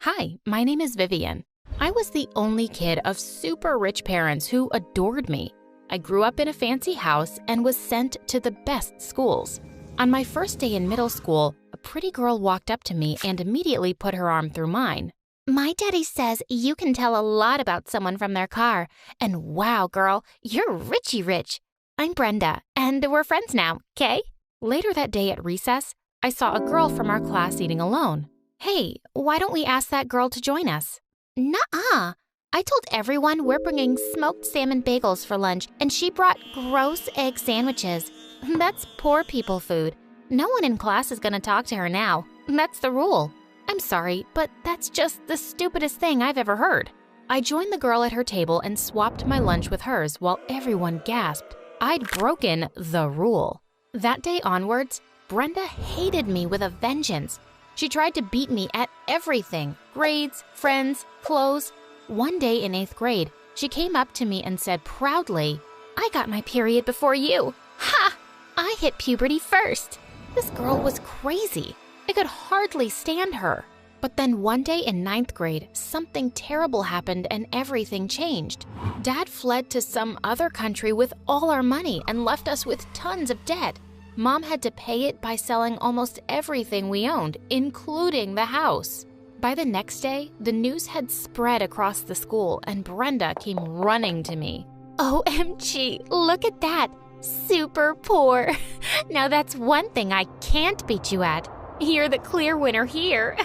Hi, my name is Vivian. I was the only kid of super rich parents who adored me. I grew up in a fancy house and was sent to the best schools. On my first day in middle school, a pretty girl walked up to me and immediately put her arm through mine. My daddy says you can tell a lot about someone from their car. And wow, girl, you're richy rich. I'm Brenda, and we're friends now, okay? Later that day at recess, I saw a girl from our class eating alone. Hey, why don't we ask that girl to join us? Nuh-uh. I told everyone we're bringing smoked salmon bagels for lunch, and she brought gross egg sandwiches. That's poor people food. No one in class is going to talk to her now. That's the rule. I'm sorry, but that's just the stupidest thing I've ever heard. I joined the girl at her table and swapped my lunch with hers while everyone gasped. I'd broken the rule. That day onwards, Brenda hated me with a vengeance. She tried to beat me at everything: grades, friends, clothes. One day in 8th grade, she came up to me and said proudly, "I got my period before you. Ha! I hit puberty first." This girl was crazy. I could hardly stand her. But then one day in 9th grade, something terrible happened and everything changed. Dad fled to some other country with all our money and left us with tons of debt. Mom had to pay it by selling almost everything we owned, including the house. By the next day, the news had spread across the school and Brenda came running to me. OMG, look at that. Super poor. Now that's one thing I can't beat you at. You're the clear winner here.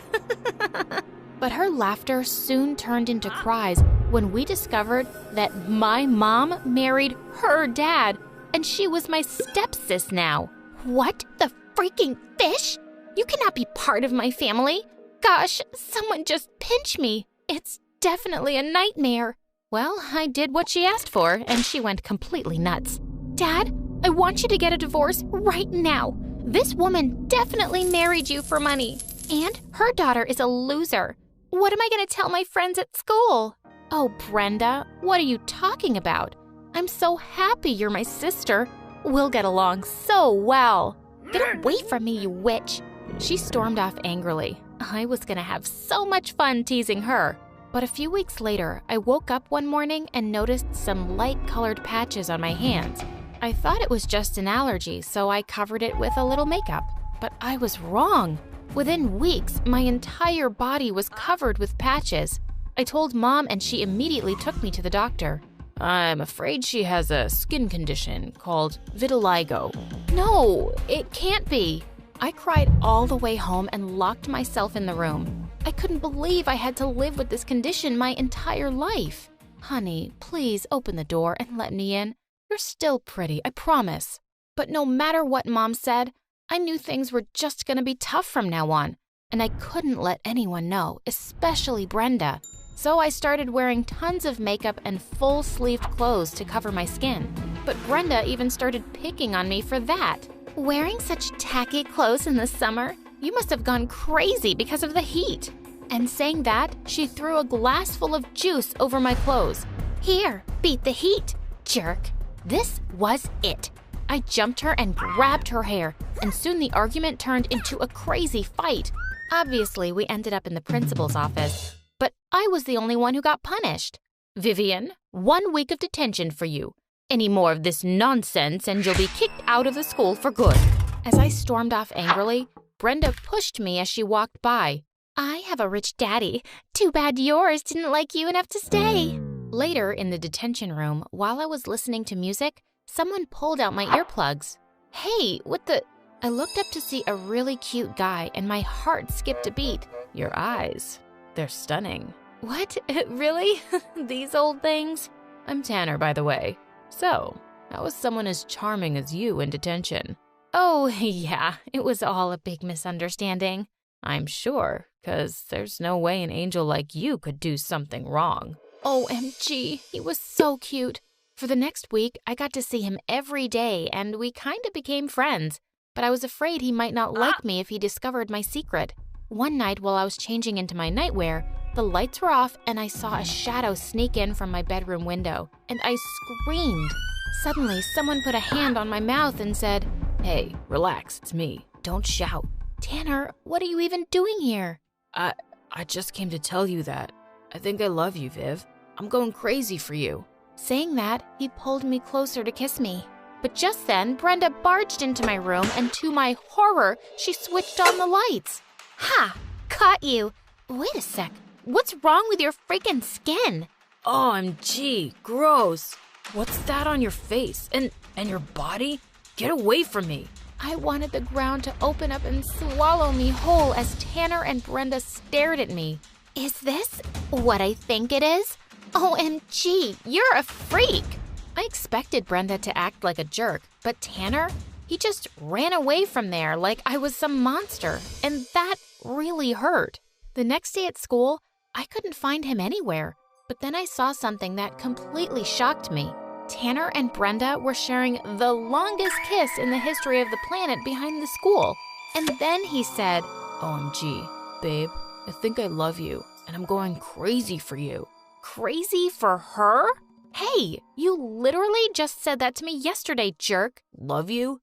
But her laughter soon turned into cries when we discovered that my mom married her dad, and she was my stepsis now. What the freaking fish? You cannot be part of my family. Gosh, someone just pinch me. It's definitely a nightmare. Well, I did what she asked for, and she went completely nuts. Dad, I want you to get a divorce right now. This woman definitely married you for money, and her daughter is a loser. What am I going to tell my friends at school? Oh, Brenda, what are you talking about? I'm so happy you're my sister. We'll get along so well. Get away from me, you witch. She stormed off angrily. I was going to have so much fun teasing her. But a few weeks later, I woke up one morning and noticed some light-colored patches on my hands. I thought it was just an allergy, so I covered it with a little makeup. But I was wrong. Within weeks, my entire body was covered with patches. I told Mom, and she immediately took me to the doctor. I'm afraid she has a skin condition called vitiligo. No, it can't be. I cried all the way home and locked myself in the room. I couldn't believe I had to live with this condition my entire life. Honey, please open the door and let me in. You're still pretty, I promise. But no matter what Mom said, I knew things were just going to be tough from now on, and I couldn't let anyone know, especially Brenda. So I started wearing tons of makeup and full-sleeved clothes to cover my skin. But Brenda even started picking on me for that. Wearing such tacky clothes in the summer? You must have gone crazy because of the heat. And saying that, she threw a glass full of juice over my clothes. Here, beat the heat, jerk. This was it. I jumped her and grabbed her hair, and soon the argument turned into a crazy fight. Obviously, we ended up in the principal's office, but I was the only one who got punished. Vivian, 1 week of detention for you. Any more of this nonsense and you'll be kicked out of the school for good. As I stormed off angrily, Brenda pushed me as she walked by. I have a rich daddy. Too bad yours didn't like you enough to stay. Later, in the detention room, while I was listening to music, someone pulled out my earplugs. Hey, what the... I looked up to see a really cute guy, and my heart skipped a beat. Your eyes, they're stunning. What? Really? These old things? I'm Tanner, by the way. So, how was someone as charming as you in detention? Oh, yeah, it was all a big misunderstanding. I'm sure, 'cause there's no way an angel like you could do something wrong. OMG, he was so cute. For the next week, I got to see him every day, and we kind of became friends. But I was afraid he might not like me if he discovered my secret. One night while I was changing into my nightwear, the lights were off and I saw a shadow sneak in from my bedroom window, and I screamed. Suddenly, someone put a hand on my mouth and said, "Hey, relax, it's me. Don't shout." Tanner, what are you even doing here? I just came to tell you that. I think I love you, Viv. I'm going crazy for you." Saying that, he pulled me closer to kiss me. But just then, Brenda barged into my room, and to my horror, she switched on the lights. Ha! Caught you. Wait a sec. What's wrong with your freaking skin? OMG, gross. What's that on your face? And your body? Get away from me. I wanted the ground to open up and swallow me whole as Tanner and Brenda stared at me. Is this what I think it is? OMG, you're a freak. I expected Brenda to act like a jerk, but Tanner, he just ran away from there like I was some monster, and that really hurt. The next day at school, I couldn't find him anywhere, but then I saw something that completely shocked me. Tanner and Brenda were sharing the longest kiss in the history of the planet behind the school. And then he said, OMG, babe, I think I love you, and I'm going crazy for you. Crazy for her? Hey, you literally just said that to me yesterday, jerk. Love you?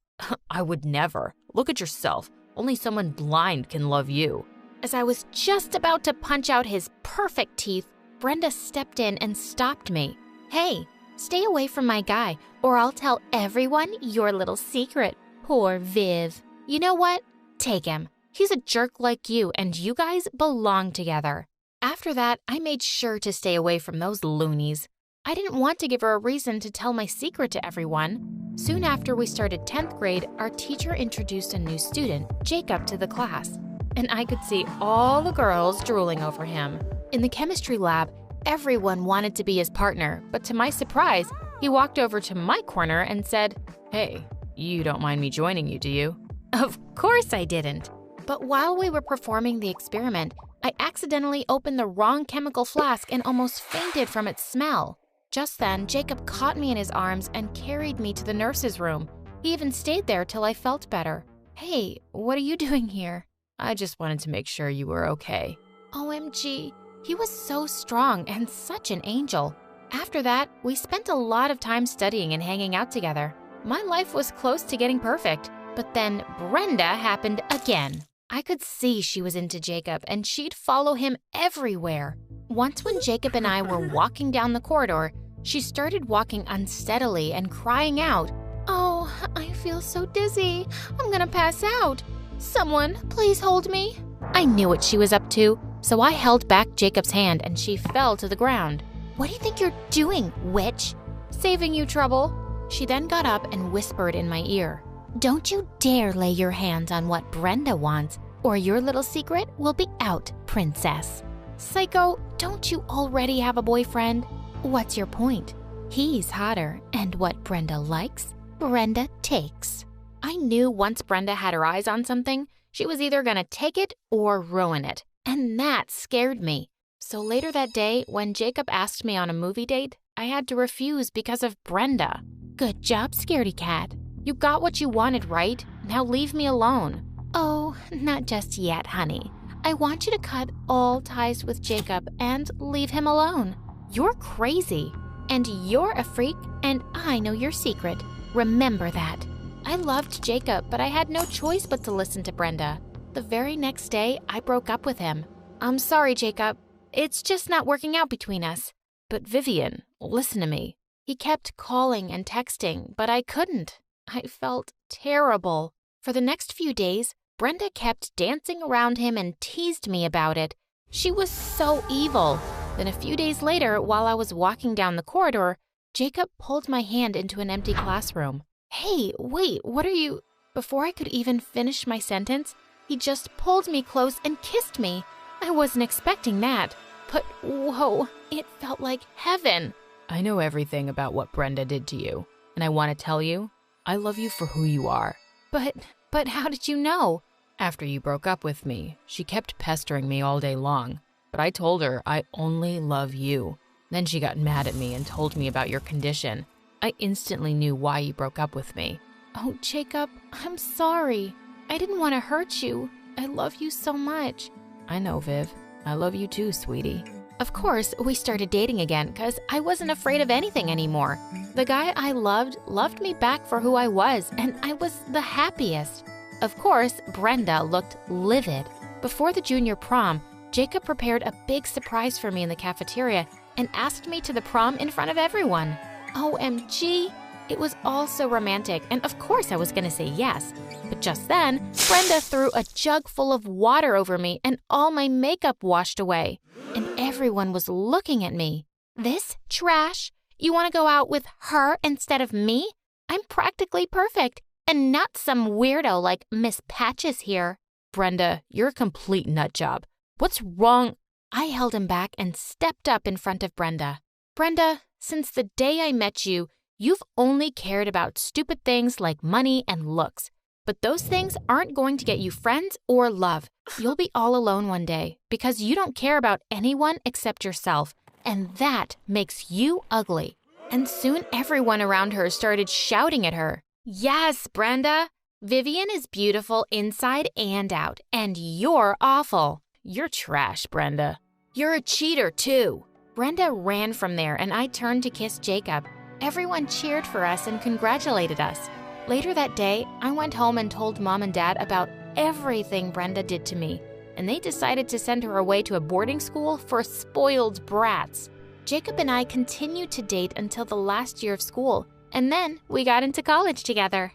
I would never. Look at yourself. Only someone blind can love you. As I was just about to punch out his perfect teeth, Brenda stepped in and stopped me. Hey, stay away from my guy, or I'll tell everyone your little secret. Poor Viv. You know what? Take him. He's a jerk like you, and you guys belong together. After that, I made sure to stay away from those loonies. I didn't want to give her a reason to tell my secret to everyone. Soon after we started 10th grade, our teacher introduced a new student, Jacob, to the class. And I could see all the girls drooling over him. In the chemistry lab, everyone wanted to be his partner, but to my surprise, he walked over to my corner and said, Hey, you don't mind me joining you, do you? Of course I didn't. But while we were performing the experiment, I accidentally opened the wrong chemical flask and almost fainted from its smell. Just then, Jacob caught me in his arms and carried me to the nurse's room. He even stayed there till I felt better. Hey, what are you doing here? I just wanted to make sure you were okay. OMG, he was so strong and such an angel. After that, we spent a lot of time studying and hanging out together. My life was close to getting perfect, but then Brenda happened again. I could see she was into Jacob, and she'd follow him everywhere. Once when Jacob and I were walking down the corridor, she started walking unsteadily and crying out, Oh, I feel so dizzy. I'm gonna pass out. Someone, please hold me. I knew what she was up to, so I held back Jacob's hand and she fell to the ground. What do you think you're doing, witch? Saving you trouble. She then got up and whispered in my ear, Don't you dare lay your hands on what Brenda wants, or your little secret will be out, princess. Psycho, don't you already have a boyfriend? What's your point? He's hotter, and what Brenda likes, Brenda takes. I knew once Brenda had her eyes on something, she was either gonna take it or ruin it, and that scared me. So later that day, when Jacob asked me on a movie date, I had to refuse because of Brenda. Good job, scaredy cat. You got what you wanted, right? Now leave me alone. Oh, not just yet, honey. I want you to cut all ties with Jacob and leave him alone. You're crazy, and you're a freak, and I know your secret. Remember that. I loved Jacob, but I had no choice but to listen to Brenda. The very next day, I broke up with him. I'm sorry, Jacob. It's just not working out between us. But Vivian, listen to me. He kept calling and texting, but I couldn't. I felt terrible. For the next few days, Brenda kept dancing around him and teased me about it. She was so evil. Then a few days later, while I was walking down the corridor, Jacob pulled my hand into an empty classroom. Hey, wait, what are you? Before I could even finish my sentence, he just pulled me close and kissed me. I wasn't expecting that, but whoa, it felt like heaven. I know everything about what Brenda did to you, and I want to tell you, I love you for who you are. But how did you know? After you broke up with me, she kept pestering me all day long, but I told her I only love you. Then she got mad at me and told me about your condition. I instantly knew why you broke up with me. Oh, Jacob, I'm sorry. I didn't want to hurt you. I love you so much. I know, Viv. I love you too, sweetie. Of course, we started dating again because I wasn't afraid of anything anymore. The guy I loved me back for who I was, and I was the happiest. Of course, Brenda looked livid. Before the junior prom, Jacob prepared a big surprise for me in the cafeteria and asked me to the prom in front of everyone. OMG! It was all so romantic, and of course I was going to say yes. But just then, Brenda threw a jug full of water over me and all my makeup washed away. And everyone was looking at me. This trash? You want to go out with her instead of me? I'm practically perfect, and not some weirdo like Miss Patches here. Brenda, you're a complete nut job. What's wrong? I held him back and stepped up in front of Brenda. Brenda, since the day I met you, you've only cared about stupid things like money and looks. But those things aren't going to get you friends or love. You'll be all alone one day because you don't care about anyone except yourself. And that makes you ugly. And soon everyone around her started shouting at her. Yes, Brenda. Vivian is beautiful inside and out. And you're awful. You're trash, Brenda. You're a cheater, too. Brenda ran from there and I turned to kiss Jacob. Everyone cheered for us and congratulated us. Later that day, I went home and told Mom and Dad about everything Brenda did to me, and they decided to send her away to a boarding school for spoiled brats. Jacob and I continued to date until the last year of school, and then we got into college together.